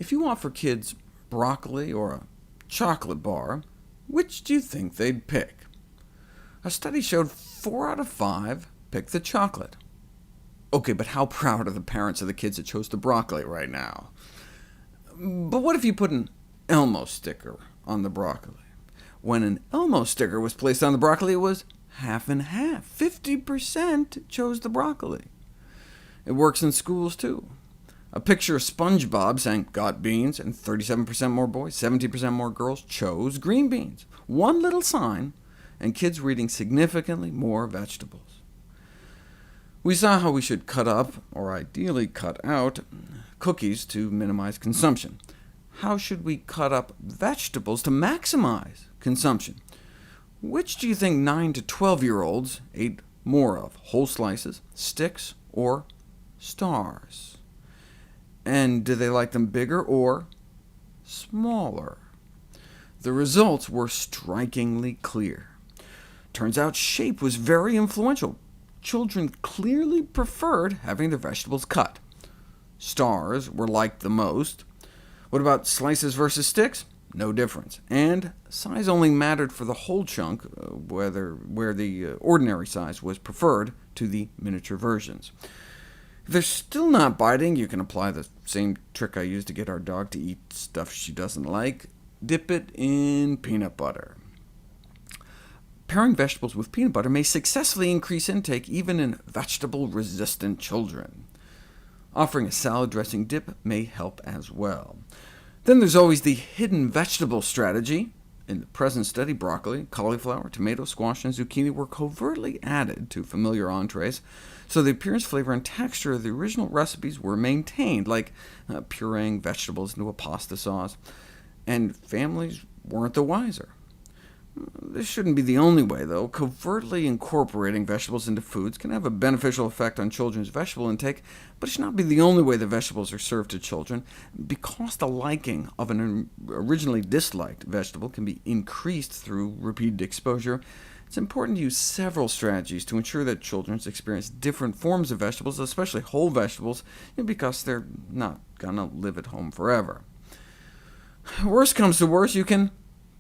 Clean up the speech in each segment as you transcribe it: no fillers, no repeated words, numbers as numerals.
If you offer kids broccoli or a chocolate bar, which do you think they'd pick? A study showed 4 out of 5 picked the chocolate. OK, but how proud are the parents of the kids that chose the broccoli right now? But what if you put an Elmo sticker on the broccoli? When an Elmo sticker was placed on the broccoli, it was half and half. 50% chose the broccoli. It works in schools, too. A picture of SpongeBob saying, "Got beans," and 37% more boys, 17% more girls chose green beans. One little sign, and kids were eating significantly more vegetables. We saw how we should cut up, or ideally cut out, cookies to minimize consumption. How should we cut up vegetables to maximize consumption? Which do you think 9 to 12-year-olds ate more of, whole slices, sticks, or stars? And do they like them bigger or smaller? The results were strikingly clear. Turns out shape was very influential. Children clearly preferred having their vegetables cut. Stars were liked the most. What about slices versus sticks? No difference. And size only mattered for the whole chunk, where the ordinary size was preferred to the miniature versions. If they're still not biting, you can apply the same trick I used to get our dog to eat stuff she doesn't like. Dip it in peanut butter. Pairing vegetables with peanut butter may successfully increase intake even in vegetable-resistant children. Offering a salad dressing dip may help as well. Then there's always the hidden vegetable strategy. In the present study, broccoli, cauliflower, tomato, squash, and zucchini were covertly added to familiar entrees, so the appearance, flavor, and texture of the original recipes were maintained, like pureeing vegetables into a pasta sauce, and families weren't the wiser. This shouldn't be the only way, though. Covertly incorporating vegetables into foods can have a beneficial effect on children's vegetable intake, but it should not be the only way the vegetables are served to children. Because the liking of an originally disliked vegetable can be increased through repeated exposure, it's important to use several strategies to ensure that children experience different forms of vegetables, especially whole vegetables, because they're not going to live at home forever. Worst comes to worst, you can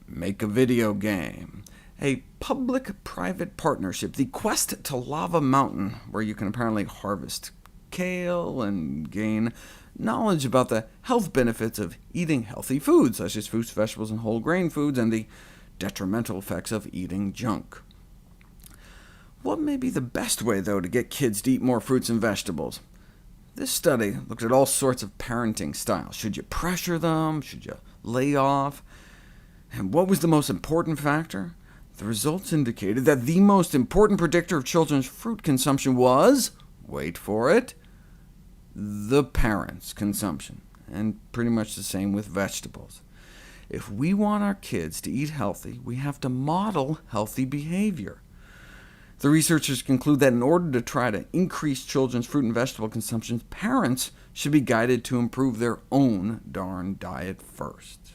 make a video game. A public-private partnership, the Quest to Lava Mountain, where you can apparently harvest kale and gain knowledge about the health benefits of eating healthy foods, such as fruits, vegetables, and whole grain foods, and the detrimental effects of eating junk. What may be the best way, though, to get kids to eat more fruits and vegetables? This study looked at all sorts of parenting styles. Should you pressure them? Should you lay off? And what was the most important factor? The results indicated that the most important predictor of children's fruit consumption was, wait for it, the parents' consumption, and pretty much the same with vegetables. If we want our kids to eat healthy, we have to model healthy behavior. The researchers conclude that in order to try to increase children's fruit and vegetable consumption, parents should be guided to improve their own darn diet first.